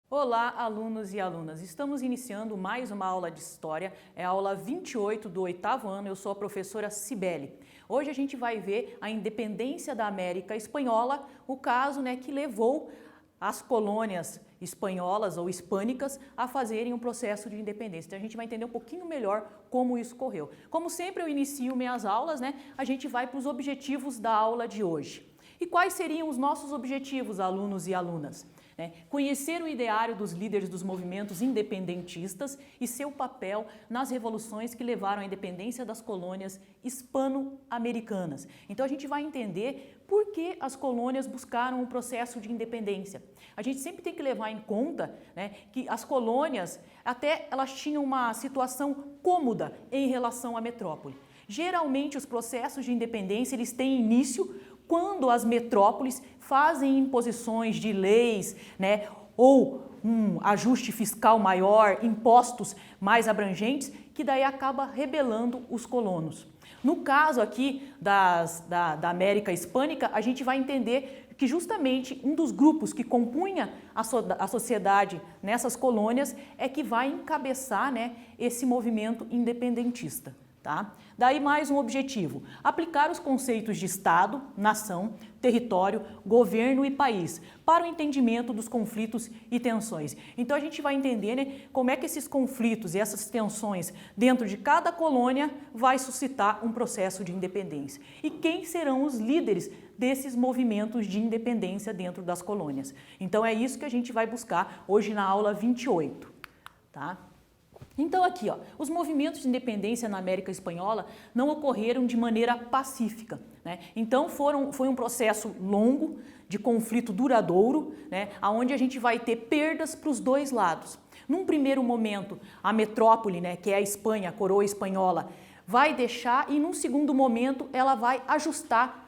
Olá, alunos e alunas! Estamos iniciando mais uma aula de História, é a aula 28 do 8º ano, eu sou a professora Cibele. Hoje a gente vai ver a independência da América Espanhola, o caso que levou as colônias espanholas ou hispânicas a fazerem um processo de independência. Então a gente vai entender um pouquinho melhor como isso ocorreu. Como sempre eu inicio minhas aulas, a gente vai para os objetivos da aula de hoje. E quais seriam os nossos objetivos, alunos e alunas? Conhecer o ideário dos líderes dos movimentos independentistas e seu papel nas revoluções que levaram à independência das colônias hispano-americanas. Então a gente vai entender por que as colônias buscaram um processo de independência. A gente sempre tem que levar em conta que as colônias até elas tinham uma situação cômoda em relação à metrópole. Geralmente os processos de independência eles têm início quando as metrópoles fazem imposições de leis, ou um ajuste fiscal maior, impostos mais abrangentes, que daí acaba rebelando os colonos. No caso aqui da América Hispânica, a gente vai entender que justamente um dos grupos que compunha a sociedade nessas colônias é que vai encabeçar esse movimento independentista. Daí mais um objetivo, aplicar os conceitos de Estado, nação, território, governo e país para o entendimento dos conflitos e tensões. Então a gente vai entender como é que esses conflitos e essas tensões dentro de cada colônia vai suscitar um processo de independência. E quem serão os líderes desses movimentos de independência dentro das colônias. Então é isso que a gente vai buscar hoje na aula 28. Então aqui, os movimentos de independência na América Espanhola não ocorreram de maneira pacífica. Então foi um processo longo, de conflito duradouro, onde a gente vai ter perdas para os dois lados. Num primeiro momento, a metrópole, que é a Espanha, a coroa espanhola, vai deixar e num segundo momento ela vai ajustar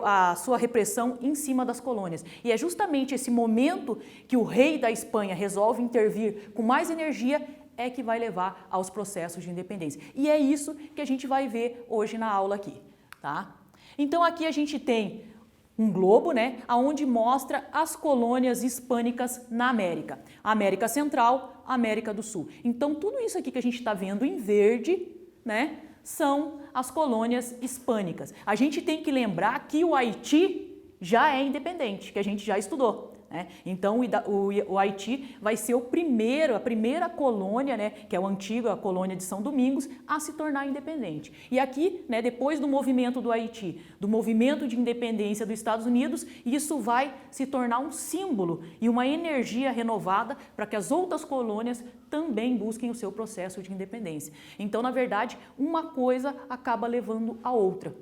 a sua repressão em cima das colônias. E é justamente esse momento que o rei da Espanha resolve intervir com mais energia é que vai levar aos processos de independência. E é isso que a gente vai ver hoje na aula aqui. Então aqui a gente tem um globo, onde mostra as colônias hispânicas na América. América Central, América do Sul. Então tudo isso aqui que a gente está vendo em verde, são as colônias hispânicas. A gente tem que lembrar que o Haiti já é independente, que a gente já estudou. Então o Haiti vai ser a primeira colônia, que é a antiga colônia de São Domingos, a se tornar independente. E aqui, depois do movimento do Haiti, do movimento de independência dos Estados Unidos, isso vai se tornar um símbolo e uma energia renovada para que as outras colônias também busquem o seu processo de independência. Então, na verdade, uma coisa acaba levando a outra.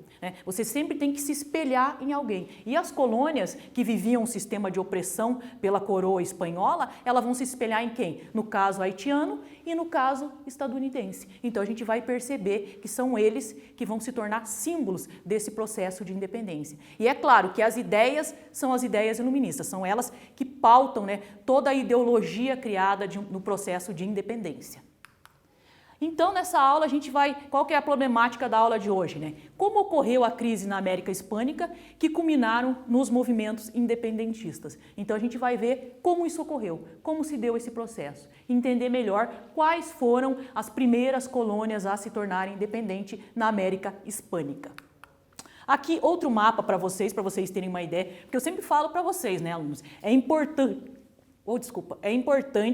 Você sempre tem que se espelhar em alguém. E as colônias que viviam um sistema de opressão pela coroa espanhola, elas vão se espelhar em quem? No caso haitiano e no caso estadunidense. Então, a gente vai perceber que são eles que vão se tornar símbolos desse processo de independência. E é claro que as ideias são as ideias iluministas, são elas que pautam toda a ideologia criada no processo de independência. Então, nessa aula, a gente vai... Qual que é a problemática da aula de hoje? Como ocorreu a crise na América Hispânica que culminaram nos movimentos independentistas? Então, a gente vai ver como isso ocorreu, como se deu esse processo, entender melhor quais foram as primeiras colônias a se tornarem independentes na América Hispânica. Aqui, outro mapa para vocês terem uma ideia, porque eu sempre falo para vocês, alunos, é importante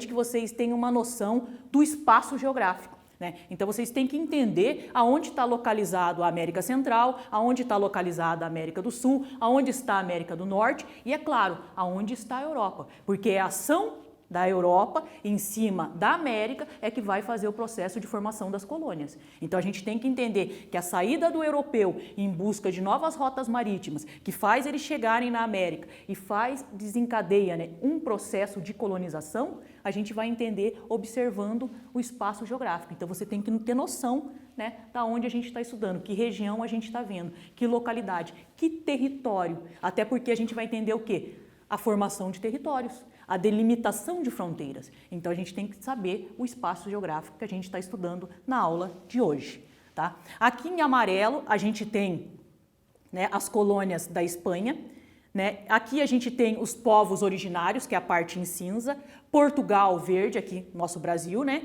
que vocês tenham uma noção do espaço geográfico. Então, vocês têm que entender aonde está localizado a América Central, aonde está localizada a América do Sul, aonde está a América do Norte e, é claro, aonde está a Europa, porque é a ação da Europa em cima da América é que vai fazer o processo de formação das colônias. Então a gente tem que entender que a saída do europeu em busca de novas rotas marítimas, que faz eles chegarem na América e desencadeia um processo de colonização, a gente vai entender observando o espaço geográfico. Então você tem que ter noção da onde a gente está estudando, que região a gente está vendo, que localidade, que território, até porque a gente vai entender o quê? A formação de territórios, a delimitação de fronteiras. Então a gente tem que saber o espaço geográfico que a gente está estudando na aula de hoje. tá? Aqui em amarelo a gente tem, né, as colônias da Espanha, né? Aqui a gente tem os povos originários, que é a parte em cinza, Portugal verde, aqui nosso Brasil, né?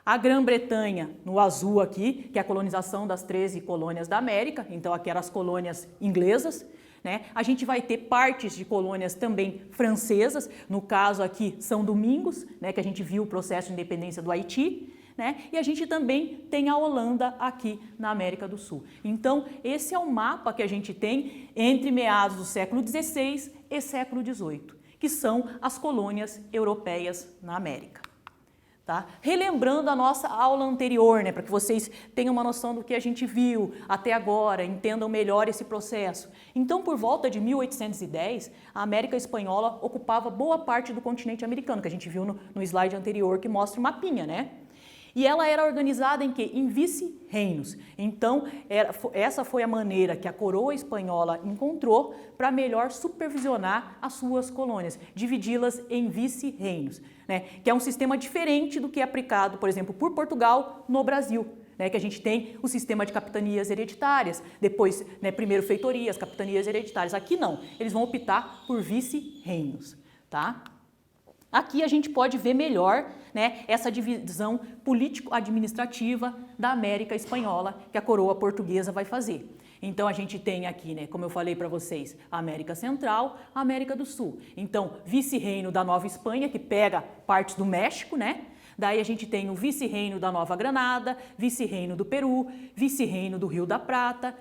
A Grã-Bretanha no azul aqui, que é a colonização das 13 colônias da América, então aqui eram as colônias inglesas, né? A gente vai ter partes de colônias também francesas, no caso aqui São Domingos, né, que a gente viu o processo de independência do Haiti, né? E a gente também tem a Holanda aqui na América do Sul. Então, esse é o mapa que a gente tem entre meados do século XVI e século XVIII, que são as colônias europeias na América. Tá? Relembrando a nossa aula anterior, né, para que vocês tenham uma noção do que a gente viu até agora, entendam melhor esse processo. Então, por volta de 1810, a América Espanhola ocupava boa parte do continente americano, que a gente viu no slide anterior, que mostra o mapinha, né? E ela era organizada em quê? Em vice-reinos. Então, essa foi a maneira que a coroa espanhola encontrou para melhor supervisionar as suas colônias, dividi-las em vice-reinos, né? Que é um sistema diferente do que é aplicado, por exemplo, por Portugal no Brasil, né? Que a gente tem o sistema de capitanias hereditárias, depois, né, primeiro feitorias, capitanias hereditárias. Aqui não, eles vão optar por vice-reinos, tá? Aqui a gente pode ver melhor, né, essa divisão político-administrativa da América Espanhola que a coroa portuguesa vai fazer. Então a gente tem aqui, né, como eu falei para vocês, a América Central, a América do Sul. Então, vice-reino da Nova Espanha, que pega partes do México, né? Daí a gente tem o vice-reino da Nova Granada, vice-reino do Peru, vice-reino do Rio da Prata,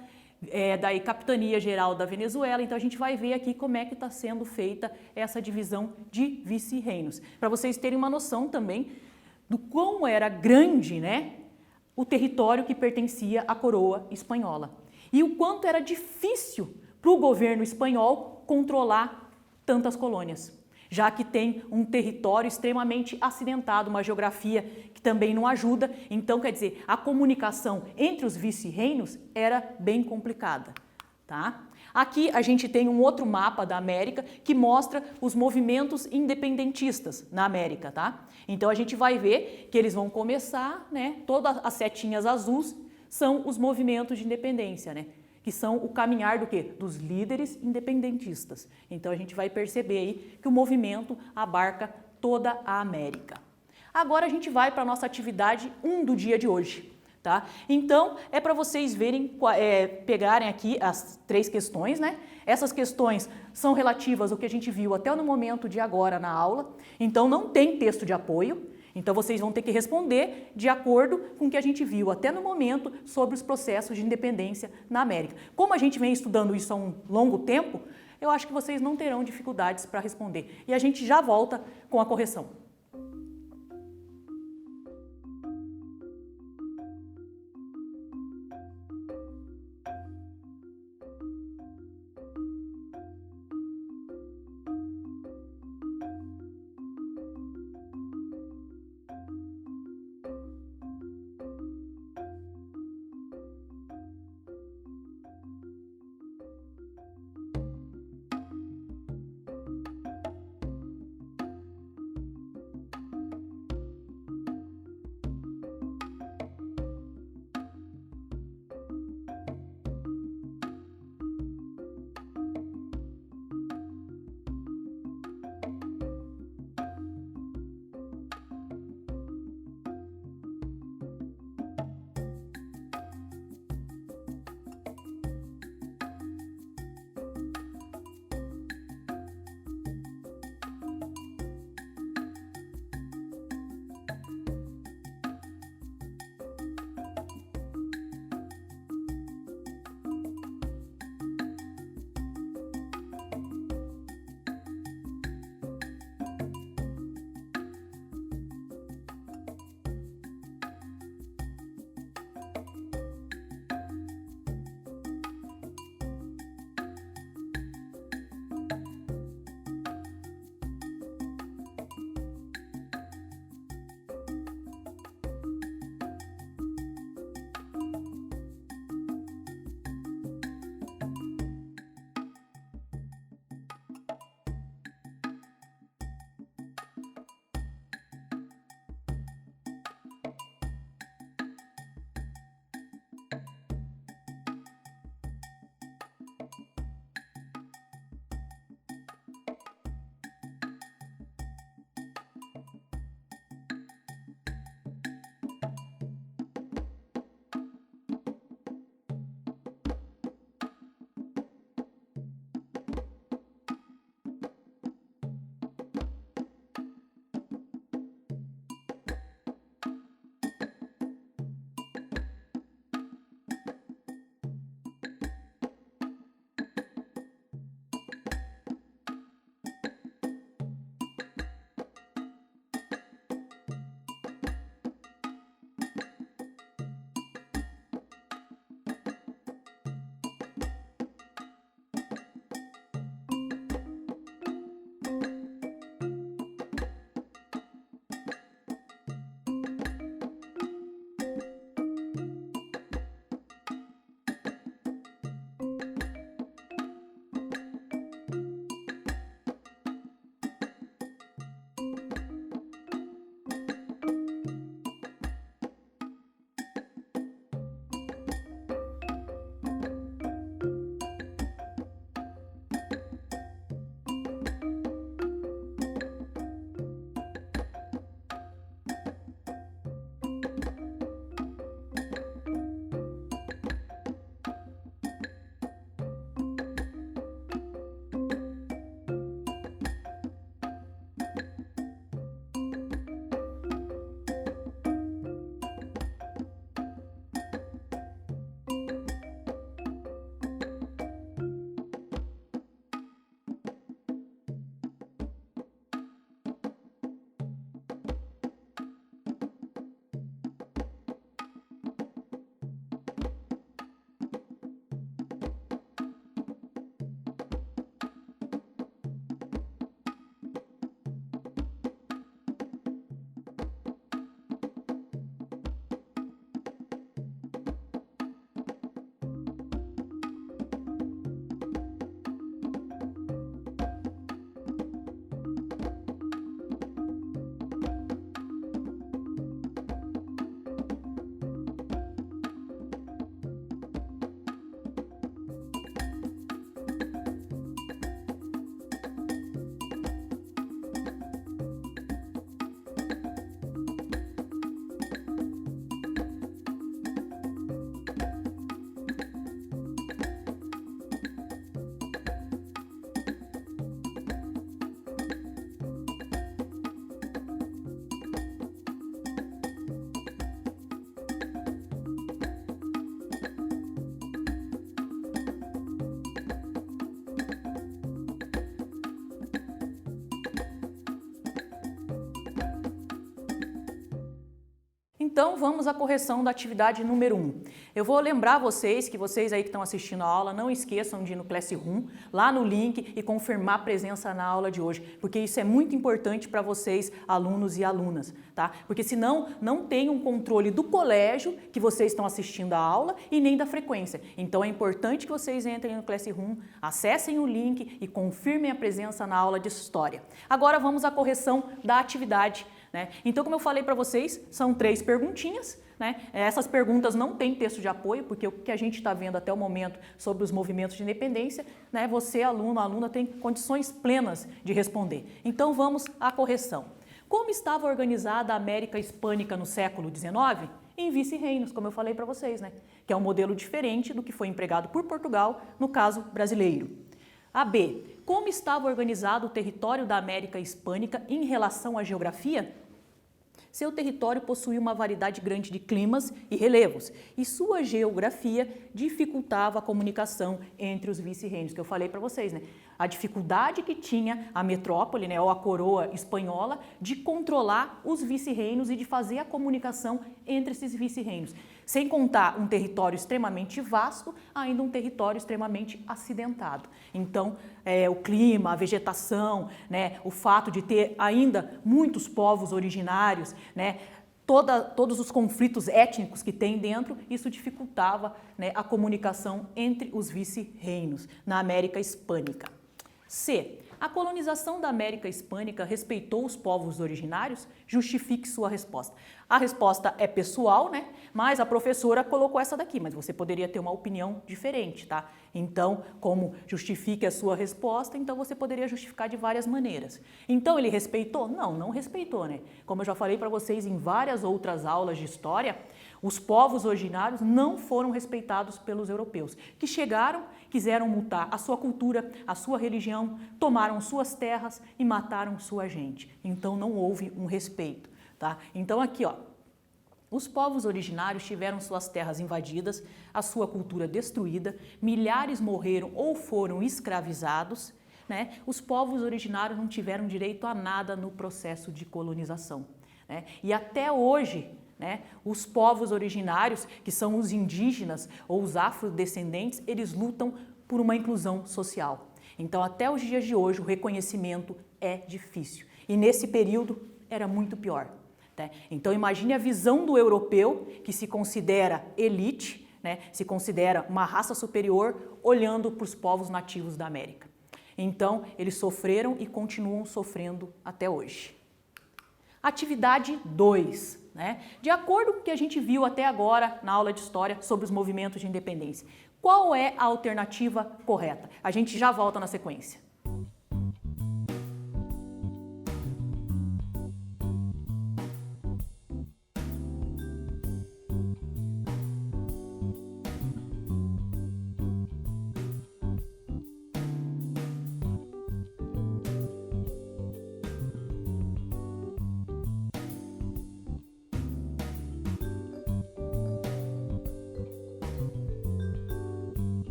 daí Capitania Geral da Venezuela. Então a gente vai ver aqui como é que está sendo feita essa divisão de vice-reinos, para vocês terem uma noção também do quão era grande, né, o território que pertencia à coroa espanhola e o quanto era difícil para o governo espanhol controlar tantas colônias, já que tem um território extremamente acidentado, uma geografia que também não ajuda. Então, quer dizer, a comunicação entre os vice-reinos era bem complicada, tá? Aqui a gente tem um outro mapa da América que mostra os movimentos independentistas na América, tá? Então, a gente vai ver que eles vão começar, né? Todas as setinhas azuis são os movimentos de independência, né? Que são o caminhar do quê? Dos líderes independentistas. Então a gente vai perceber aí que o movimento abarca toda a América. Agora a gente vai para a nossa atividade 1 do dia de hoje, tá? Então é para vocês verem, pegarem aqui as 3 questões, né? Essas questões são relativas ao que a gente viu até no momento de agora na aula, então não tem texto de apoio. Então, vocês vão ter que responder de acordo com o que a gente viu até no momento sobre os processos de independência na América. Como a gente vem estudando isso há um longo tempo, eu acho que vocês não terão dificuldades para responder. E a gente já volta com a correção. Então vamos à correção da atividade número 1. Eu vou lembrar vocês, que vocês aí que estão assistindo a aula, não esqueçam de ir no Classroom, lá no link, e confirmar a presença na aula de hoje, porque isso é muito importante para vocês, alunos e alunas, tá? Porque senão não tem um controle do colégio que vocês estão assistindo a aula e nem da frequência. Então é importante que vocês entrem no Classroom, acessem o link e confirmem a presença na aula de História. Agora vamos à correção da atividade. Então, como eu falei para vocês, são 3 perguntinhas. Essas perguntas não têm texto de apoio, porque o que a gente está vendo até o momento sobre os movimentos de independência, você, aluno, aluna, tem condições plenas de responder. Então, vamos à correção. Como estava organizada a América Hispânica no século XIX? Em vice-reinos, como eu falei para vocês, que é um modelo diferente do que foi empregado por Portugal, no caso brasileiro. A B. Como estava organizado o território da América Hispânica em relação à geografia? Seu território possuía uma variedade grande de climas e relevos, e sua geografia dificultava a comunicação entre os vice-reinos, que eu falei para vocês, A dificuldade que tinha a metrópole, ou a coroa espanhola, de controlar os vice-reinos e de fazer a comunicação entre esses vice-reinos. Sem contar um território extremamente vasto, ainda um território extremamente acidentado. Então, o clima, a vegetação, o fato de ter ainda muitos povos originários, todos os conflitos étnicos que tem dentro, isso dificultava a comunicação entre os vice-reinos na América Hispânica. C. A colonização da América Hispânica respeitou os povos originários? Justifique sua resposta. A resposta é pessoal, mas a professora colocou essa daqui, mas você poderia ter uma opinião diferente, tá? Então, como justifique a sua resposta, então você poderia justificar de várias maneiras. Então, ele respeitou? Não respeitou, Como eu já falei para vocês em várias outras aulas de história, os povos originários não foram respeitados pelos europeus, que chegaram, quiseram mutar a sua cultura, a sua religião, tomaram suas terras e mataram sua gente. Então não houve um respeito, tá? Então aqui, os povos originários tiveram suas terras invadidas, a sua cultura destruída, milhares morreram ou foram escravizados, Os povos originários não tiveram direito a nada no processo de colonização, E até hoje, os povos originários, que são os indígenas ou os afrodescendentes, eles lutam por uma inclusão social. Então, até os dias de hoje, o reconhecimento é difícil. E nesse período era muito pior. Então, imagine a visão do europeu, que se considera elite, se considera uma raça superior, olhando para os povos nativos da América. Então, eles sofreram e continuam sofrendo até hoje. Atividade 2. De acordo com o que a gente viu até agora na aula de História sobre os movimentos de independência, qual é a alternativa correta? A gente já volta na sequência.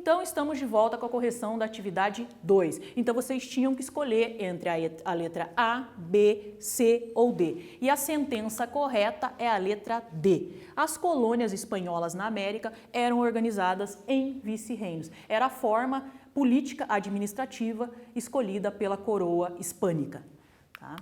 Então, estamos de volta com a correção da atividade 2. Então, vocês tinham que escolher entre a letra A, B, C ou D. E a sentença correta é a letra D. As colônias espanholas na América eram organizadas em vice-reinos. Era a forma política administrativa escolhida pela coroa hispânica. Tá?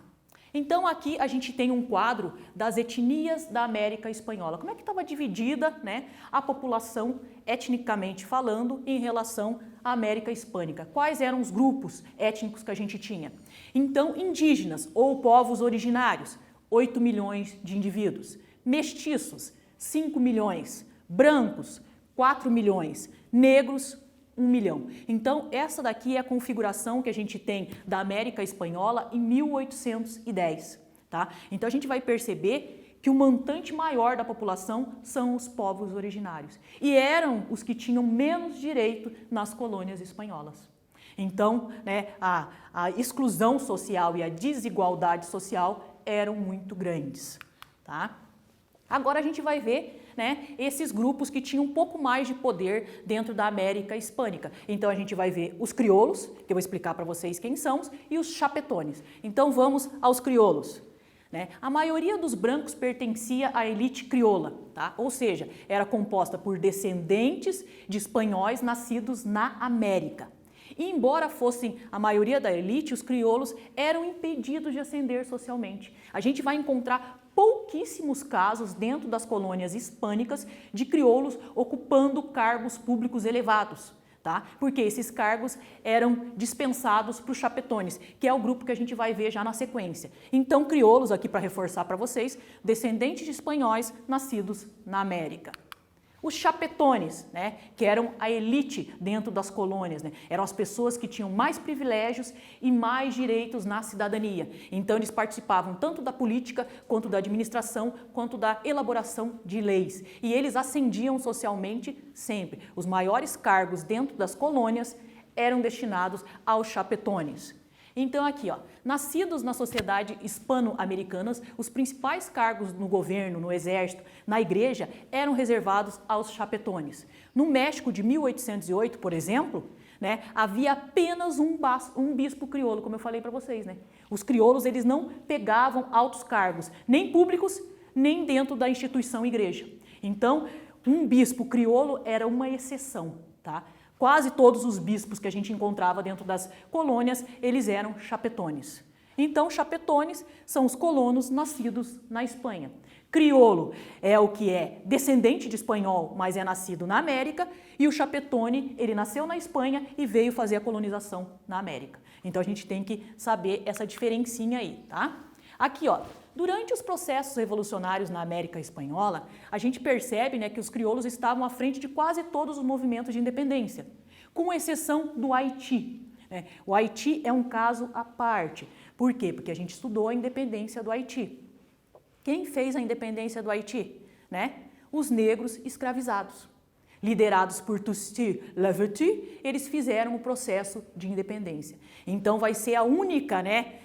Então, aqui a gente tem um quadro das etnias da América Espanhola. Como é que estava dividida, né, a população, etnicamente falando, em relação à América Hispânica? Quais eram os grupos étnicos que a gente tinha? Então, indígenas ou povos originários, 8 milhões de indivíduos. Mestiços, 5 milhões. Brancos, 4 milhões. Negros, 1 milhão. Então, essa daqui é a configuração que a gente tem da América Espanhola em 1810, tá? Então, a gente vai perceber que o montante maior da população são os povos originários. E eram os que tinham menos direito nas colônias espanholas. Então, né, a exclusão social e a desigualdade social eram muito grandes, tá? Agora a gente vai ver, né, esses grupos que tinham um pouco mais de poder dentro da América Hispânica. Então a gente vai ver os crioulos, que eu vou explicar para vocês quem são, e os chapetones. Então vamos aos crioulos. Né? A maioria dos brancos pertencia à elite crioula, tá? Ou seja, era composta por descendentes de espanhóis nascidos na América. E embora fossem a maioria da elite, os crioulos eram impedidos de ascender socialmente. A gente vai encontrar pouquíssimos casos dentro das colônias hispânicas de crioulos ocupando cargos públicos elevados, tá? Porque esses cargos eram dispensados para os chapetones, que é o grupo que a gente vai ver já na sequência. Então, crioulos, aqui para reforçar para vocês, descendentes de espanhóis nascidos na América. Os chapetones, né, que eram a elite dentro das colônias, né, eram as pessoas que tinham mais privilégios e mais direitos na cidadania. Então eles participavam tanto da política, quanto da administração, quanto da elaboração de leis. E eles ascendiam socialmente sempre. Os maiores cargos dentro das colônias eram destinados aos chapetones. Então aqui, ó, nascidos na sociedade hispano-americanas, os principais cargos no governo, no exército, na igreja, eram reservados aos chapetones. No México de 1808, por exemplo, né, havia apenas um bispo crioulo, como eu falei para vocês. Né? Os crioulos eles não pegavam altos cargos, nem públicos, nem dentro da instituição igreja. Então, um bispo crioulo era uma exceção, tá? Quase todos os bispos que a gente encontrava dentro das colônias, eles eram chapetones. Então, chapetones são os colonos nascidos na Espanha. Crioulo é o que é descendente de espanhol, mas é nascido na América, e o chapetone, ele nasceu na Espanha e veio fazer a colonização na América. Então, a gente tem que saber essa diferencinha aí, tá? Aqui, ó. Durante os processos revolucionários na América Espanhola, a gente percebe, né, que os crioulos estavam à frente de quase todos os movimentos de independência, com exceção do Haiti. Né? O Haiti é um caso à parte. Por quê? Porque a gente estudou a independência do Haiti. Quem fez a independência do Haiti? Né? Os negros escravizados. Liderados por Toussaint Louverture, eles fizeram o processo de independência. Então vai ser a única, né,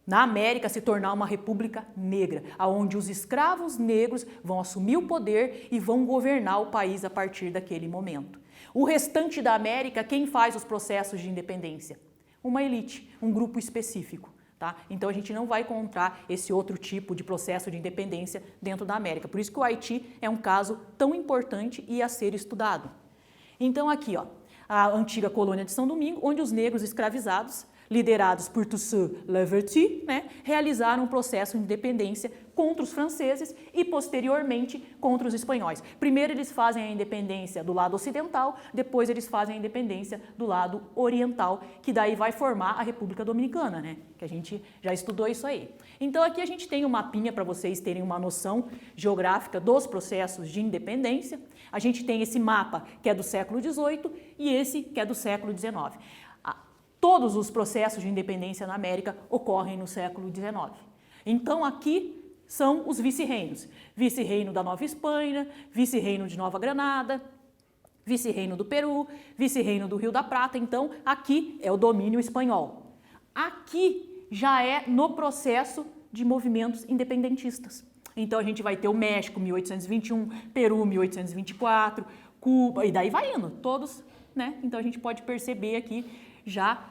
na América se tornar uma república negra, onde os escravos negros vão assumir o poder e vão governar o país a partir daquele momento. O restante da América, quem faz os processos de independência? Uma elite, um grupo específico. Tá? Então a gente não vai encontrar esse outro tipo de processo de independência dentro da América. Por isso que o Haiti é um caso tão importante e a ser estudado. Então aqui, ó, a antiga colônia de São Domingo, onde os negros escravizados, liderados por Toussaint Louverture, né, realizaram um processo de independência contra os franceses e, posteriormente, contra os espanhóis. Primeiro eles fazem a independência do lado ocidental, depois eles fazem a independência do lado oriental, que daí vai formar a República Dominicana, né, que a gente já estudou isso aí. Então aqui a gente tem um mapinha para vocês terem uma noção geográfica dos processos de independência. A gente tem esse mapa que é do século XVIII e esse que é do século XIX. Todos os processos de independência na América ocorrem no século XIX. Então, aqui são os vice-reinos. Vice-reino da Nova Espanha, vice-reino de Nova Granada, vice-reino do Peru, vice-reino do Rio da Prata. Então, aqui é o domínio espanhol. Aqui já é no processo de movimentos independentistas. Então, a gente vai ter o México, 1821, Peru, 1824, Cuba, e daí vai indo, todos né? Então a gente pode perceber aqui já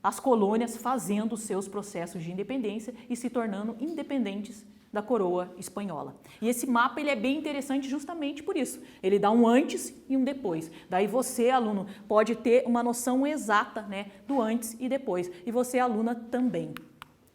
as colônias fazendo os seus processos de independência e se tornando independentes da coroa espanhola. E esse mapa ele é bem interessante justamente por isso. Ele dá um antes e um depois. Daí você, aluno, pode ter uma noção exata, né, do antes e depois. E você, aluna, também.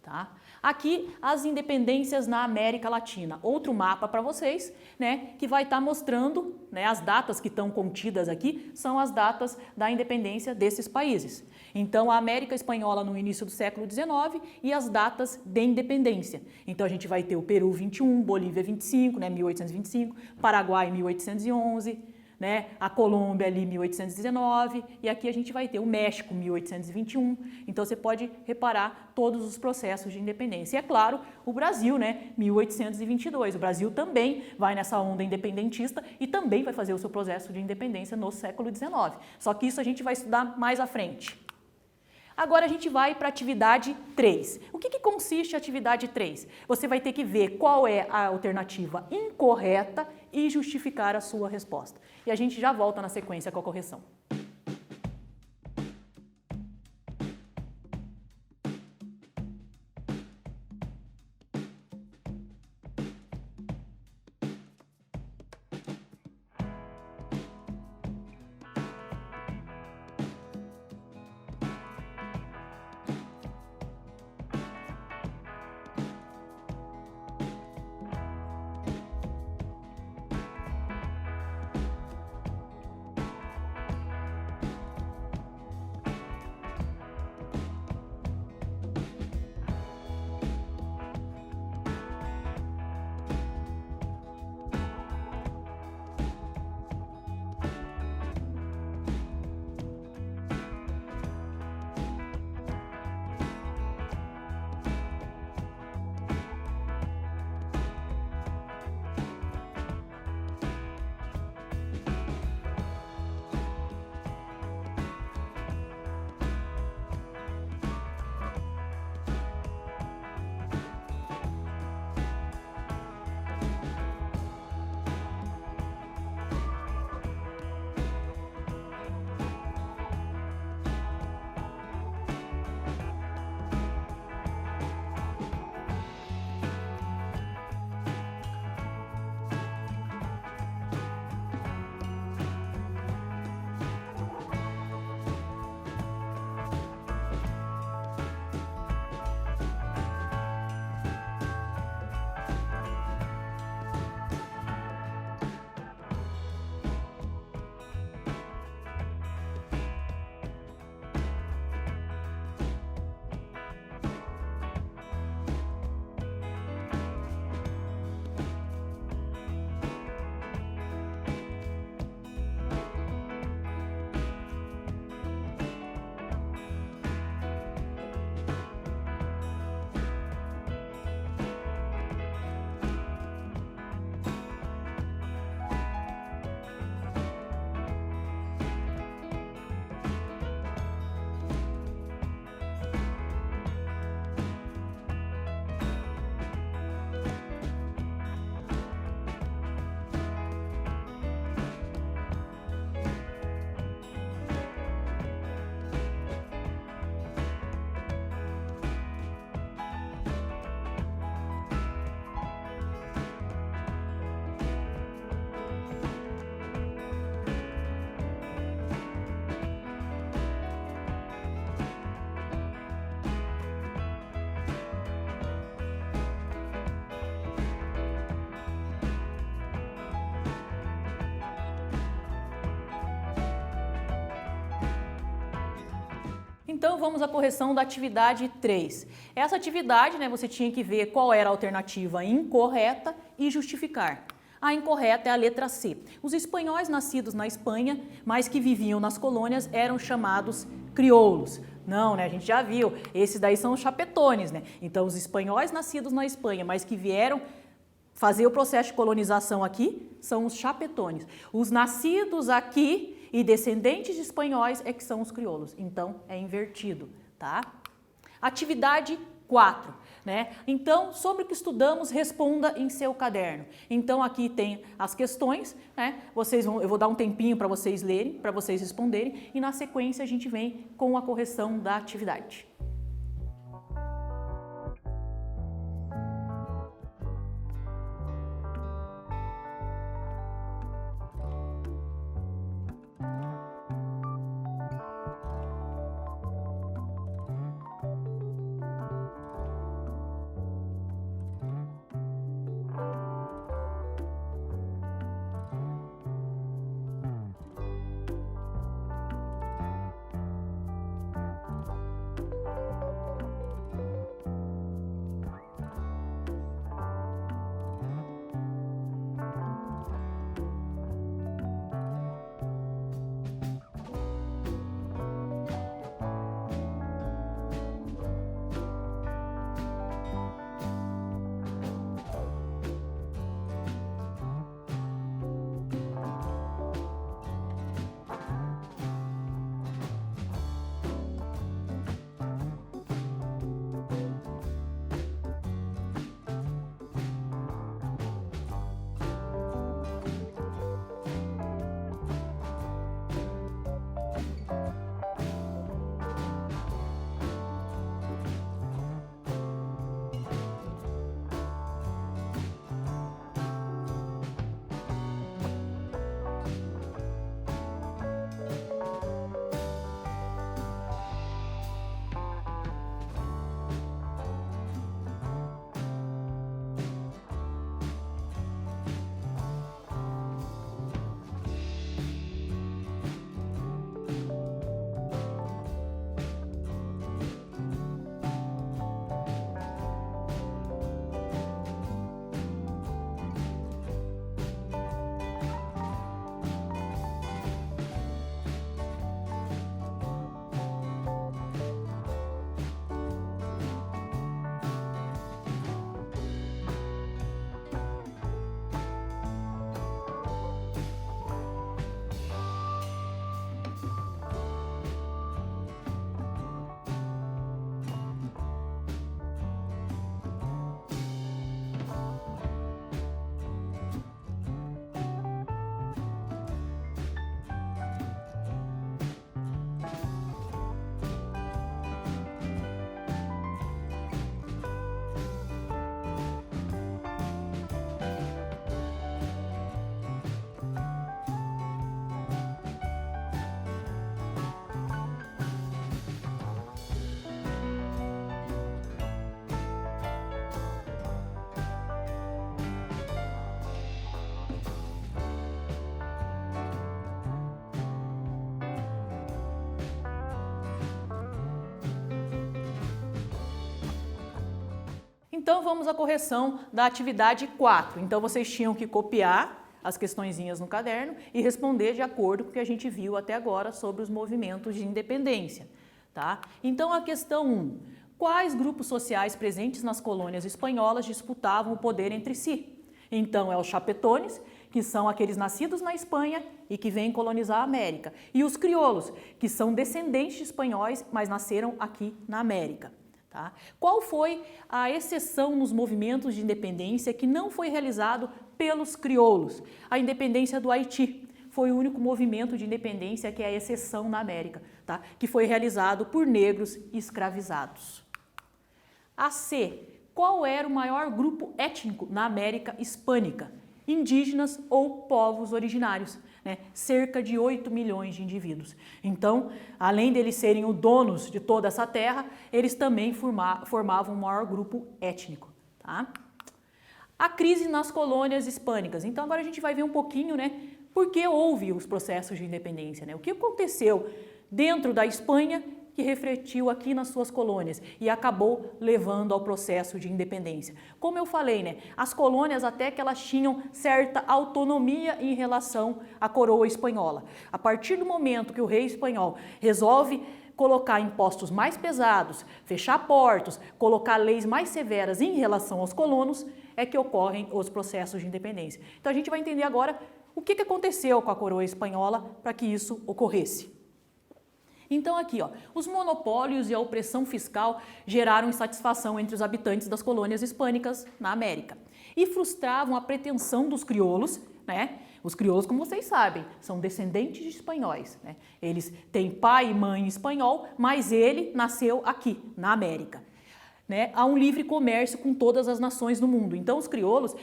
Tá? Aqui, as independências na América Latina. Outro mapa para vocês, né, que vai estar mostrando, né, as datas que estão contidas aqui, são as datas da independência desses países. Então, a América Espanhola no início do século XIX e as datas de independência. Então, a gente vai ter o Peru 21, Bolívia 25, né, 1825, Paraguai 1811, né, a Colômbia ali 1819 e aqui a gente vai ter o México 1821. Então você pode reparar todos os processos de independência. E é claro, o Brasil, né, 1822. O Brasil também vai nessa onda independentista e também vai fazer o seu processo de independência no século XIX. Só que isso a gente vai estudar mais à frente. Agora a gente vai para a atividade 3. O que consiste a atividade 3? Você vai ter que ver qual é a alternativa incorreta e justificar a sua resposta. E a gente já volta na sequência com a correção. Então vamos à correção da atividade 3. Essa atividade, né, você tinha que ver qual era a alternativa incorreta e justificar. A incorreta é a letra C. Os espanhóis nascidos na Espanha, mas que viviam nas colônias, eram chamados crioulos. Não, né? A gente já viu, esses daí são os chapetones, né? Então os espanhóis nascidos na Espanha, mas que vieram fazer o processo de colonização aqui, são os chapetones. Os nascidos aqui e descendentes de espanhóis é que são os crioulos. Então, é invertido, tá? Atividade 4. né? Então, sobre o que estudamos, responda em seu caderno. Então, aqui tem as questões, né? Eu vou dar um tempinho para vocês lerem, para vocês responderem, e na sequência a gente vem com a correção da atividade. Então, vamos à correção da atividade 4. Então, vocês tinham que copiar as questõezinhas no caderno e responder de acordo com o que a gente viu até agora sobre os movimentos de independência, tá? Então, a questão 1. Quais grupos sociais presentes nas colônias espanholas disputavam o poder entre si? Então, é os chapetones, que são aqueles nascidos na Espanha e que vêm colonizar a América, e os crioulos, que são descendentes de espanhóis, mas nasceram aqui na América. Tá? Qual foi a exceção nos movimentos de independência que não foi realizado pelos crioulos? A independência do Haiti foi o único movimento de independência que é a exceção na América, tá? Que foi realizado por negros escravizados. A C. Qual era o maior grupo étnico na América Hispânica? Indígenas ou povos originários, né? Cerca de 8 milhões de indivíduos. Então, além deles serem os donos de toda essa terra, eles também formavam o maior grupo étnico. Tá? A crise nas colônias hispânicas. Então, agora a gente vai ver um pouquinho, né, por que houve os processos de independência, né? O que aconteceu dentro da Espanha que refletiu aqui nas suas colônias e acabou levando ao processo de independência. Como eu falei, né, as colônias até que elas tinham certa autonomia em relação à coroa espanhola. A partir do momento que o rei espanhol resolve colocar impostos mais pesados, fechar portos, colocar leis mais severas em relação aos colonos, é que ocorrem os processos de independência. Então a gente vai entender agora o que aconteceu com a coroa espanhola para que isso ocorresse. Então aqui, ó, os monopólios e a opressão fiscal geraram insatisfação entre os habitantes das colônias hispânicas na América e frustravam a pretensão dos crioulos, né? Os crioulos, como vocês sabem, são descendentes de espanhóis, né? Eles têm pai e mãe espanhol, mas ele nasceu aqui, na América. Né? Há um livre comércio com todas as nações do mundo. Então os crioulos,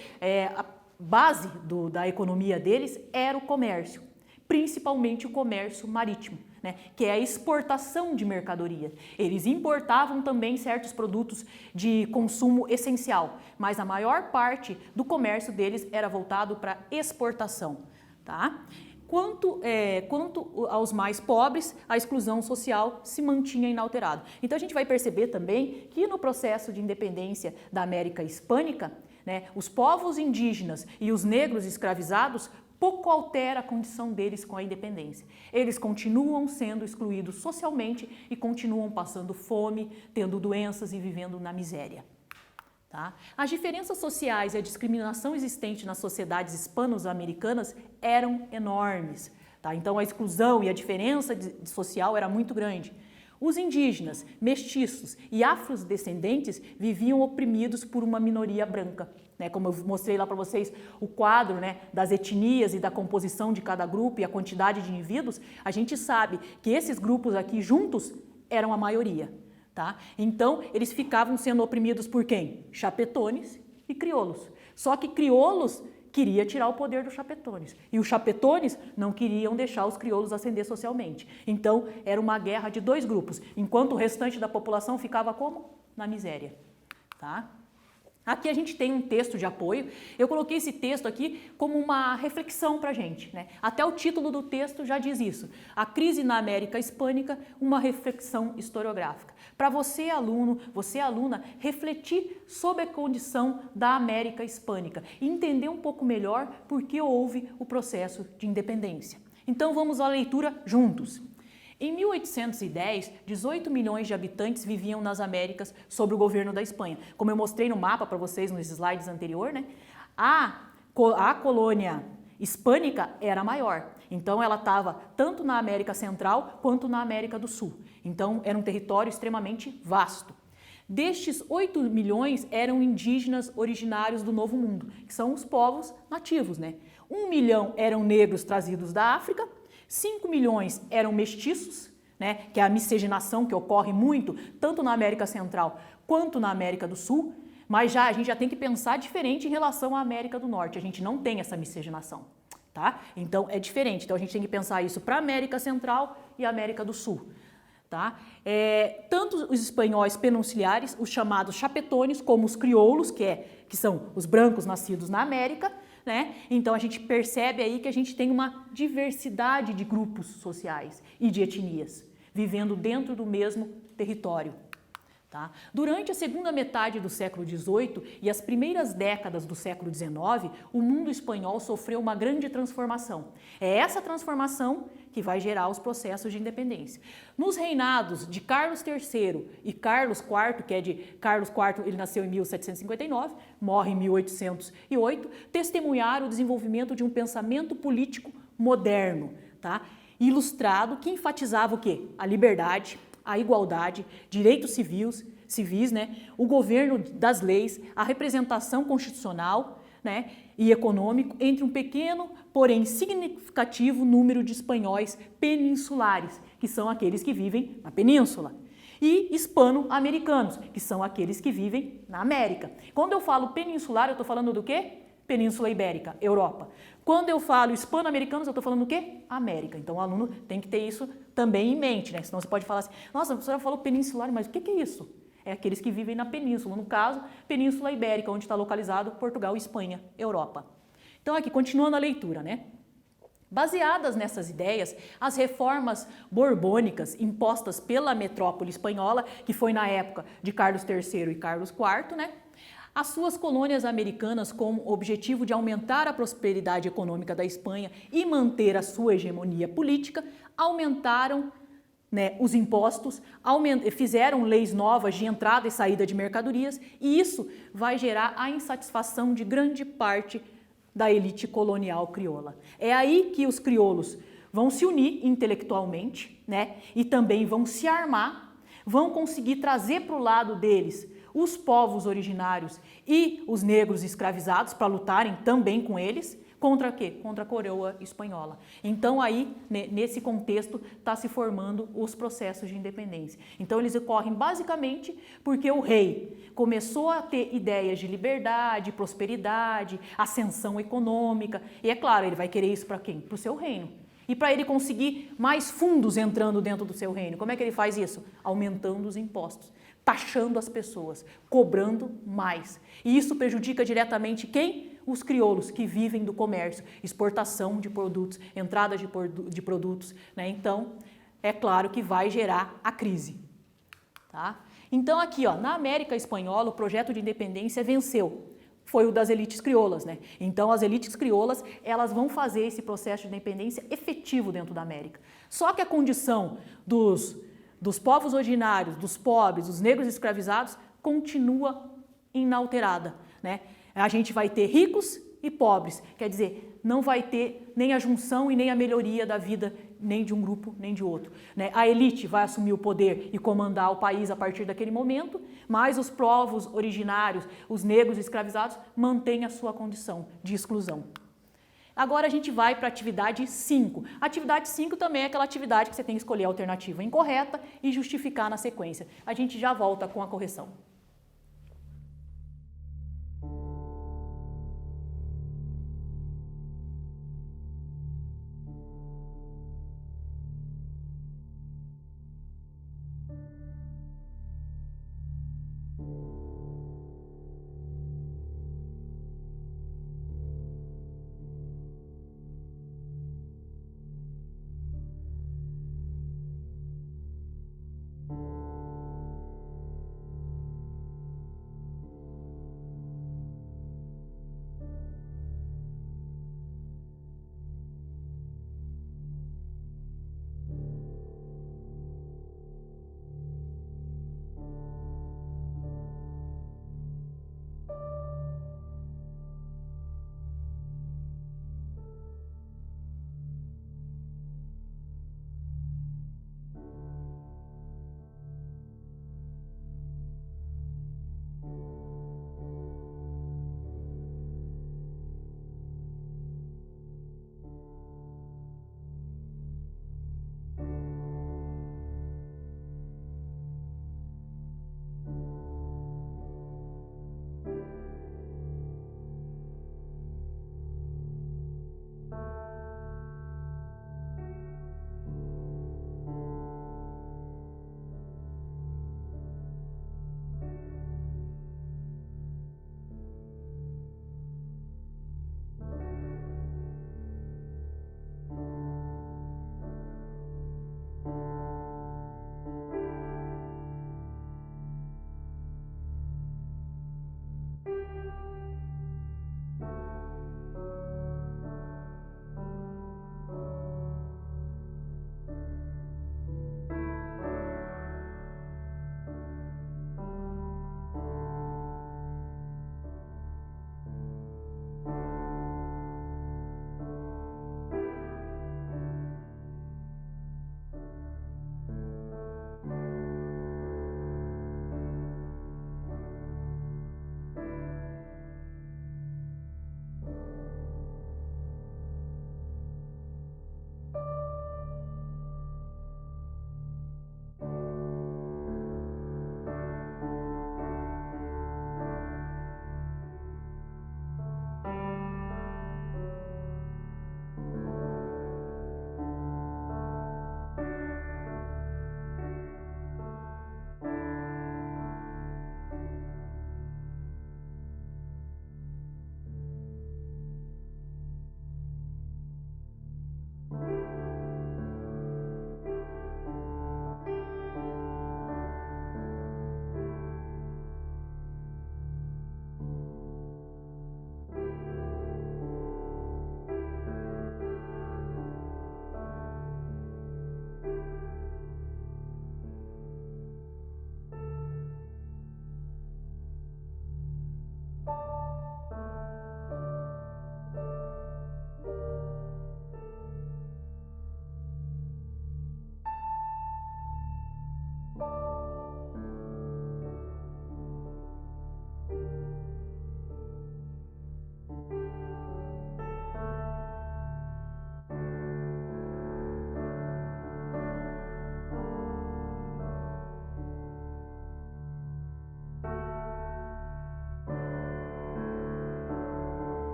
a base da economia deles era o comércio, principalmente o comércio marítimo, né, que é a exportação de mercadoria. Eles importavam também certos produtos de consumo essencial, mas a maior parte do comércio deles era voltado para exportação. Tá? Quanto aos mais pobres, a exclusão social se mantinha inalterada. Então a gente vai perceber também que no processo de independência da América Hispânica, né, os povos indígenas e os negros escravizados pouco altera a condição deles com a independência. Eles continuam sendo excluídos socialmente e continuam passando fome, tendo doenças e vivendo na miséria. Tá? As diferenças sociais e a discriminação existente nas sociedades hispano-americanas eram enormes. Tá? Então a exclusão e a diferença social era muito grande. Os indígenas, mestiços e afrodescendentes viviam oprimidos por uma minoria branca. Né? Como eu mostrei lá para vocês o quadro, né, das etnias e da composição de cada grupo e a quantidade de indivíduos, a gente sabe que esses grupos aqui juntos eram a maioria. Tá? Então, eles ficavam sendo oprimidos por quem? Chapetones e crioulos. Só que crioulos queria tirar o poder dos chapetones. E os chapetones não queriam deixar os crioulos ascender socialmente. Então, era uma guerra de dois grupos, enquanto o restante da população ficava como? Na miséria. Tá? Aqui a gente tem um texto de apoio. Eu coloquei esse texto aqui como uma reflexão para a gente, né? Até o título do texto já diz isso. A crise na América Hispânica, uma reflexão historiográfica. Para você, aluno, você, aluna, refletir sobre a condição da América Hispânica e entender um pouco melhor por que houve o processo de independência. Então vamos à leitura juntos. Em 1810, 18 milhões de habitantes viviam nas Américas sob o governo da Espanha. Como eu mostrei no mapa para vocês nos slides anteriores, né? A colônia hispânica era maior. Então ela estava tanto na América Central quanto na América do Sul. Então era um território extremamente vasto. Destes 8 milhões eram indígenas originários do Novo Mundo, que são os povos nativos, né? 1 milhão eram negros trazidos da África, 5 milhões eram mestiços, né, que é a miscigenação que ocorre muito, tanto na América Central quanto na América do Sul, mas a gente já tem que pensar diferente em relação à América do Norte, a gente não tem essa miscigenação, tá? Então é diferente, então a gente tem que pensar isso para a América Central e a América do Sul. Tá? Tanto os espanhóis peninsuláres, os chamados chapetones, como os crioulos, que são os brancos nascidos na América, né? Então a gente percebe aí que a gente tem uma diversidade de grupos sociais e de etnias vivendo dentro do mesmo território. Tá? Durante a segunda metade do século XVIII e as primeiras décadas do século XIX, o mundo espanhol sofreu uma grande transformação. É essa transformação que vai gerar os processos de independência. Nos reinados de Carlos III e Carlos IV, que é de Carlos IV, ele nasceu em 1759, morre em 1808, testemunharam o desenvolvimento de um pensamento político moderno, tá? Ilustrado, que enfatizava o quê? A liberdade, a igualdade, direitos civis, né? O governo das leis, a representação constitucional, né? E econômico entre um pequeno, porém significativo número de espanhóis peninsulares, que são aqueles que vivem na península, e hispano-americanos, que são aqueles que vivem na América. Quando eu falo peninsular, eu estou falando do quê? Península Ibérica, Europa. Quando eu falo hispano-americanos, eu estou falando do quê? América. Então o aluno tem que ter isso também em mente, né? Senão você pode falar assim, nossa, a professora falou peninsular, mas o que é isso? É aqueles que vivem na península, no caso, Península Ibérica, onde está localizado Portugal, Espanha, Europa. Então aqui, continuando a leitura, né? Baseadas nessas ideias, as reformas borbônicas impostas pela metrópole espanhola, que foi na época de Carlos III e Carlos IV, né? As suas colônias americanas, com o objetivo de aumentar a prosperidade econômica da Espanha e manter a sua hegemonia política, aumentaram, né, os impostos, fizeram leis novas de entrada e saída de mercadorias, e isso vai gerar a insatisfação de grande parte da elite colonial crioula. É aí que os crioulos vão se unir intelectualmente, né? E também vão se armar, vão conseguir trazer para o lado deles os povos originários e os negros escravizados para lutarem também com eles. Contra quê? Contra a coroa espanhola. Então aí, nesse contexto, está se formando os processos de independência. Então eles ocorrem basicamente porque o rei começou a ter ideias de liberdade, prosperidade, ascensão econômica. E é claro, ele vai querer isso para quem? Para o seu reino. E para ele conseguir mais fundos entrando dentro do seu reino, como é que ele faz isso? Aumentando os impostos, taxando as pessoas, cobrando mais. E isso prejudica diretamente quem? Os crioulos que vivem do comércio, exportação de produtos, entrada de produtos, né? Então, é claro que vai gerar a crise. Tá? Então aqui, ó, na América Espanhola, o projeto de independência venceu. Foi o das elites crioulas, né? Então as elites crioulas, elas vão fazer esse processo de independência efetivo dentro da América. Só que a condição dos povos originários, dos pobres, dos negros escravizados, continua inalterada, né? A gente vai ter ricos e pobres, quer dizer, não vai ter nem a junção e nem a melhoria da vida nem de um grupo nem de outro, né? A elite vai assumir o poder e comandar o país a partir daquele momento, mas os povos originários, os negros escravizados, mantêm a sua condição de exclusão. Agora a gente vai para a atividade 5. A atividade 5 também é aquela atividade que você tem que escolher a alternativa incorreta e justificar na sequência. A gente já volta com a correção.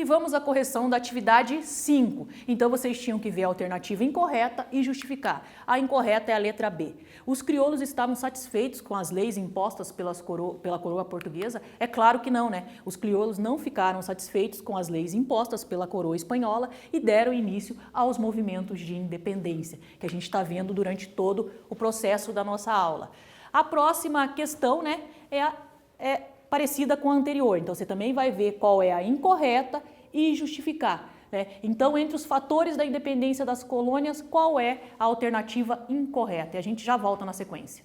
vamos à correção da atividade 5. Então vocês tinham que ver a alternativa incorreta e justificar. A incorreta é a letra B. Os crioulos estavam satisfeitos com as leis impostas pela coroa portuguesa? É claro que não, né? Os crioulos não ficaram satisfeitos com as leis impostas pela coroa espanhola e deram início aos movimentos de independência, que a gente está vendo durante todo o processo da nossa aula. A próxima questão, né, é parecida com a anterior, então você também vai ver qual é a incorreta e justificar, né? Então, entre os fatores da independência das colônias, qual é a alternativa incorreta? E a gente já volta na sequência.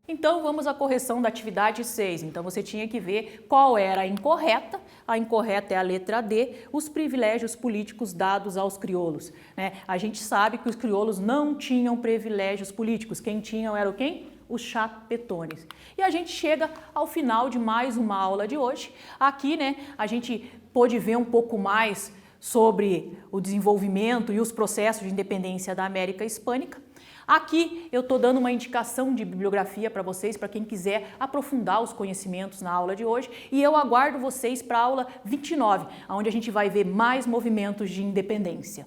Então vamos à correção da atividade 6. Então você tinha que ver qual era a incorreta. A incorreta é a letra D, os privilégios políticos dados aos crioulos, né? A gente sabe que os crioulos não tinham privilégios políticos. Quem tinham era o quem? os chapetones. E a gente chega ao final de mais uma aula de hoje. Aqui, né, a gente pôde ver um pouco mais sobre o desenvolvimento e os processos de independência da América Hispânica. Aqui eu estou dando uma indicação de bibliografia para vocês, para quem quiser aprofundar os conhecimentos na aula de hoje, e eu aguardo vocês para a aula 29, onde a gente vai ver mais movimentos de independência.